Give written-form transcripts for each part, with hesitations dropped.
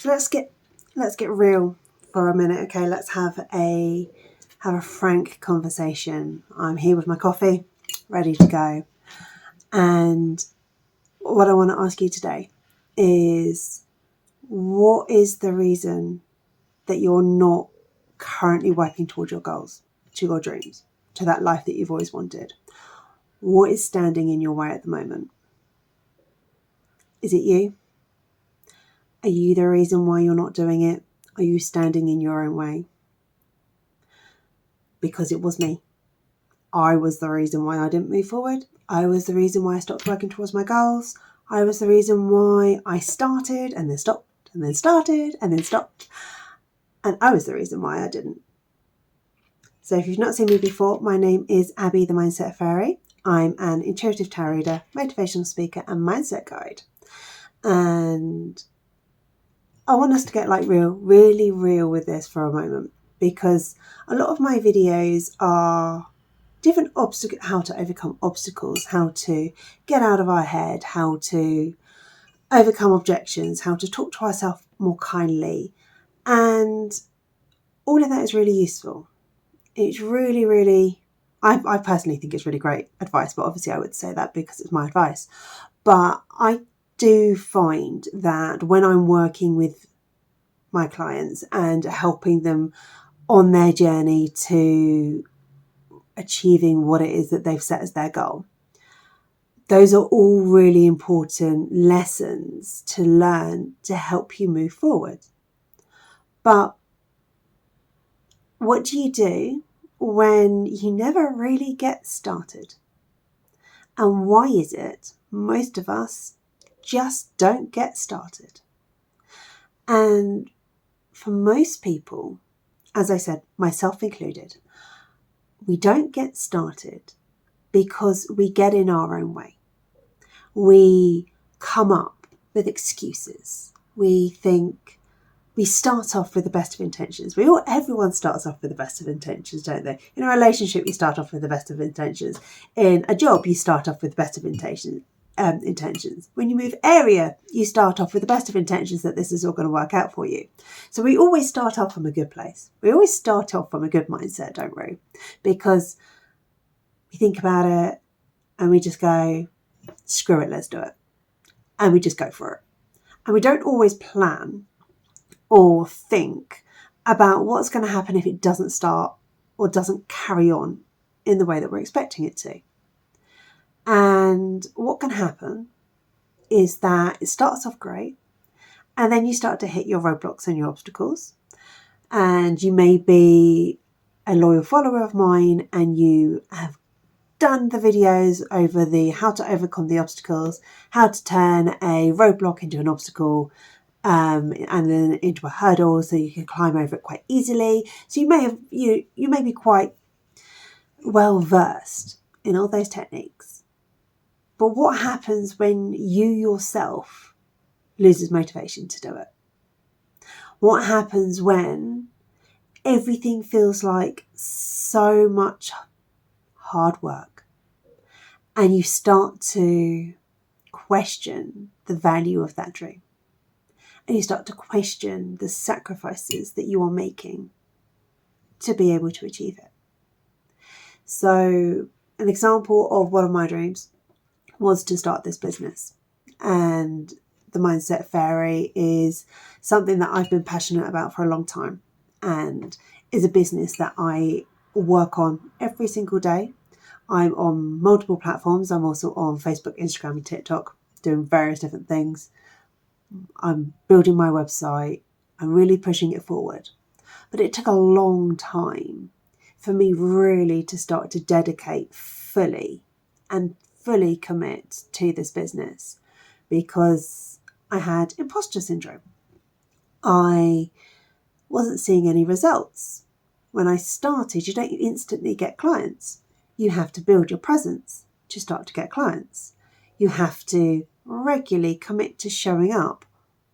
So let's get real for a minute, okay? Let's have a frank conversation. I'm here with my coffee, ready to go. And what I want to ask you today is, what is the reason that you're not currently working towards your goals, to your dreams, to that life that you've always wanted? What is standing in your way at the moment? Is it you? Are you the reason why you're not doing it? Are you standing in your own way? Because it was me. I was the reason why I didn't move forward. I was the reason why I stopped working towards my goals. I was the reason why I started and then stopped and then started and then stopped. And I was the reason why I didn't. So if you've not seen me before, my name is Abby the Mindset Fairy. I'm an intuitive tarot reader, motivational speaker and mindset guide. And I want us to get really real with this for a moment, because a lot of my videos are different how to overcome obstacles, how to get out of our head, how to overcome objections, how to talk to ourselves more kindly. And all of that is really useful. It's really, I personally think it's really great advice, but obviously I would say that because it's my advice. But I do find that when I'm working with my clients and helping them on their journey to achieving what it is that they've set as their goal, those are all really important lessons to learn to help you move forward. But what do you do when you never really get started? And why is it most of us just don't get started? And for most people, as I said, myself included, we don't get started because we get in our own way. We come up with excuses. We start off with the best of intentions. Everyone starts off with the best of intentions, don't they? In a relationship, you start off with the best of intentions. In a job, you start off with the best of intentions. When you move area, you start off with the best of intentions that this is all going to work out for you. So we always start off from a good place. We always start off from a good mindset, don't we? Because we think about it and we just go, screw it, let's do it. And we just go for it. And we don't always plan or think about what's going to happen if it doesn't start or doesn't carry on in the way that we're expecting it to. And what can happen is that it starts off great, and then you start to hit your roadblocks and your obstacles. And you may be a loyal follower of mine and you have done the videos over the how to overcome the obstacles, how to turn a roadblock into an obstacle, and then into a hurdle so you can climb over it quite easily. So you may be quite well versed in all those techniques. But what happens when you yourself loses motivation to do it? What happens when everything feels like so much hard work and you start to question the value of that dream? And you start to question the sacrifices that you are making to be able to achieve it. So an example of one of my dreams was to start this business. And the Mindset Fairy is something that I've been passionate about for a long time, and is a business that I work on every single day. I'm on multiple platforms. I'm also on Facebook, Instagram and TikTok, doing various different things. I'm building my website. I'm really pushing it forward. But it took a long time for me really to start to dedicate fully and fully commit to this business, because I had imposter syndrome. I wasn't seeing any results. When I started, you don't instantly get clients. You have to build your presence to start to get clients. You have to regularly commit to showing up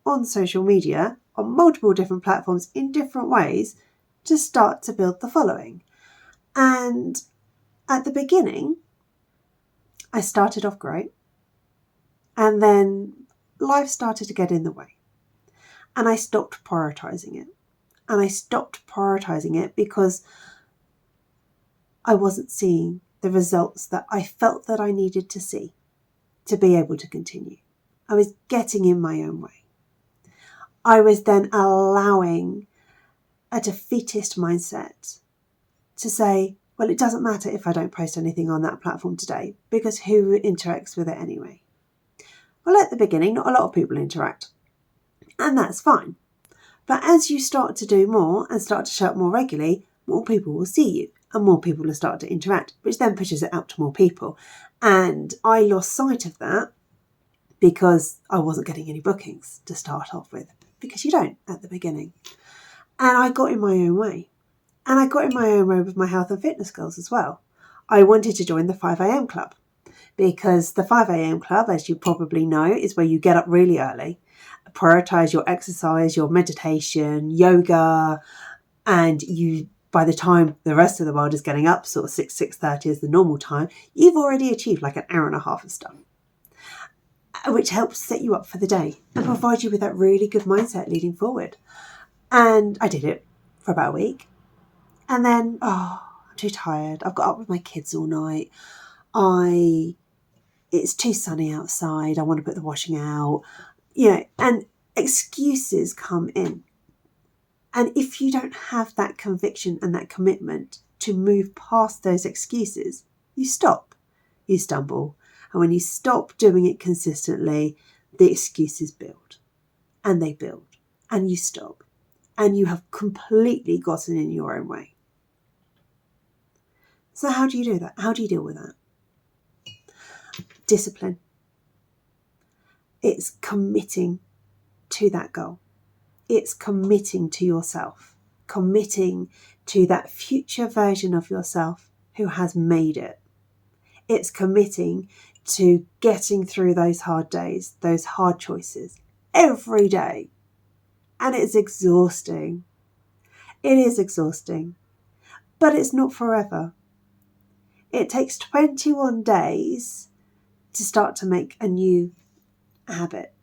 on social media, on multiple different platforms in different ways to start to build the following. And at the beginning, I started off great, and then life started to get in the way. and I stopped prioritizing it. And I stopped prioritizing it because I wasn't seeing the results that I felt that I needed to see to be able to continue. I was getting in my own way. I was then allowing a defeatist mindset to say, well, it doesn't matter if I don't post anything on that platform today, because who interacts with it anyway? Well, at the beginning, not a lot of people interact, and that's fine. But as you start to do more and start to show up more regularly, more people will see you and more people will start to interact, which then pushes it out to more people. And I lost sight of that because I wasn't getting any bookings to start off with, because you don't at the beginning. And I got in my own way. And I got in my own way with my health and fitness goals as well. I wanted to join the 5am club, because the 5am club, as you probably know, is where you get up really early, prioritize your exercise, your meditation, yoga, and you, by the time the rest of the world is getting up, sort of 6:30 is the normal time, you've already achieved like an hour and a half of stuff, which helps set you up for the day and provide you with that really good mindset leading forward. And I did it for about a week. And then, I'm too tired. I've got up with my kids all night. It's too sunny outside. I want to put the washing out. And excuses come in. And if you don't have that conviction and that commitment to move past those excuses, you stop, you stumble. And when you stop doing it consistently, the excuses build and they build and you stop and you have completely gotten in your own way. So how do you do that? How do you deal with that? Discipline. It's committing to that goal. It's committing to yourself, committing to that future version of yourself who has made it. It's committing to getting through those hard days, those hard choices every day. And it's exhausting. It is exhausting, but it's not forever. It takes 21 days to start to make a new habit.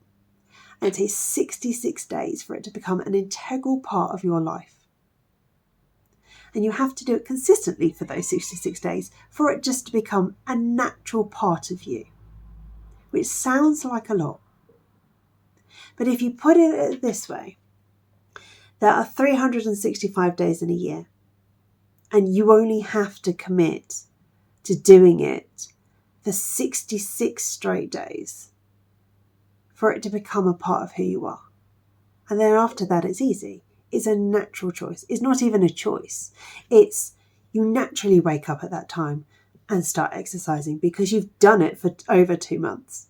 And it takes 66 days for it to become an integral part of your life. And you have to do it consistently for those 66 days for it just to become a natural part of you, which sounds like a lot. But if you put it this way, there are 365 days in a year, and you only have to commit to doing it for 66 straight days for it to become a part of who you are. And then after that, it's easy. It's a natural choice. It's not even a choice. It's you naturally wake up at that time and start exercising because you've done it for over 2 months.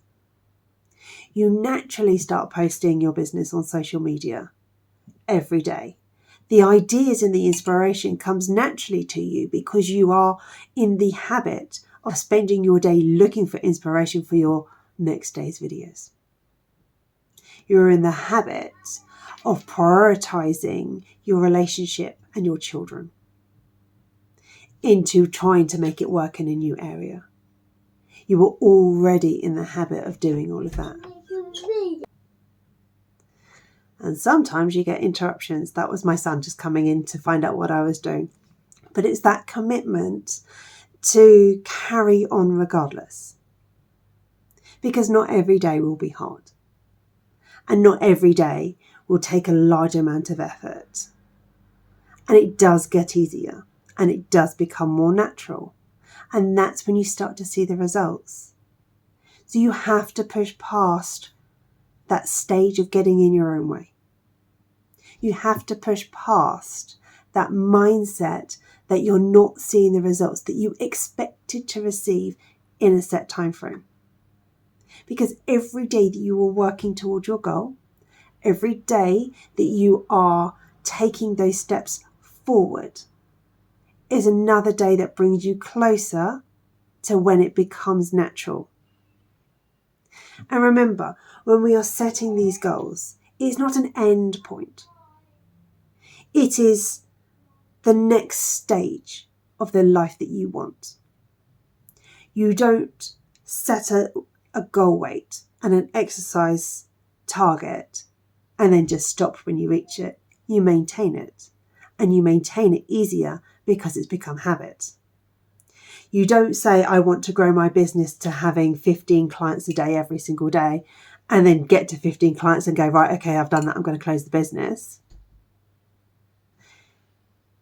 You naturally start posting your business on social media every day. The ideas and the inspiration comes naturally to you because you are in the habit of spending your day looking for inspiration for your next day's videos. You're in the habit of prioritizing your relationship and your children into trying to make it work in a new area. You were already in the habit of doing all of that. And sometimes you get interruptions. That was my son just coming in to find out what I was doing. But it's that commitment to carry on regardless. Because not every day will be hard. And not every day will take a large amount of effort. And it does get easier. And it does become more natural. And that's when you start to see the results. So you have to push past that stage of getting in your own way. You have to push past that mindset that you're not seeing the results that you expected to receive in a set time frame. Because every day that you are working towards your goal, every day that you are taking those steps forward is another day that brings you closer to when it becomes natural. And remember, when we are setting these goals, it's not an end point. It is the next stage of the life that you want. You don't set a goal weight and an exercise target and then just stop when you reach it. You maintain it, and you maintain it easier because it's become habit. You don't say, I want to grow my business to having 15 clients a day every single day, and then get to 15 clients and go, right, okay, I've done that, I'm going to close the business.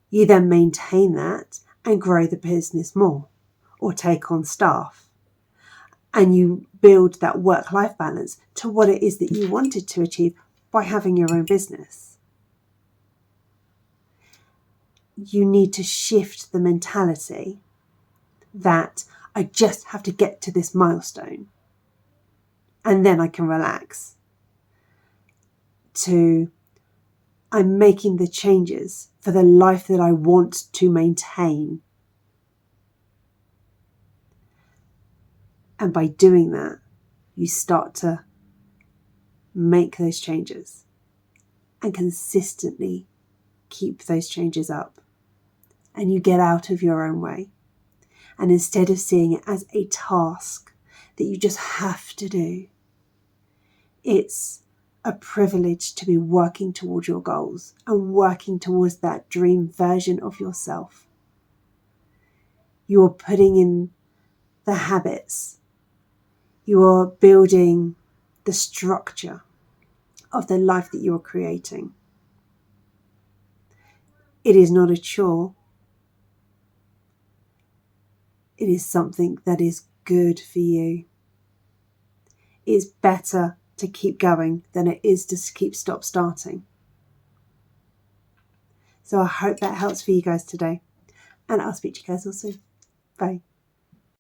You then maintain that and grow the business more, or take on staff. And you build that work-life balance to what it is that you wanted to achieve by having your own business. You need to shift the mentality that I just have to get to this milestone and then I can relax, to I'm making the changes for the life that I want to maintain. And by doing that, you start to make those changes and consistently keep those changes up. And you get out of your own way. And instead of seeing it as a task that you just have to do, it's a privilege to be working towards your goals and working towards that dream version of yourself. You are putting in the habits. You are building the structure of the life that you are creating. It is not a chore. It is something that is good for you. It's better to keep going than it is to keep starting. So I hope that helps for you guys today. And I'll speak to you guys all soon. Bye.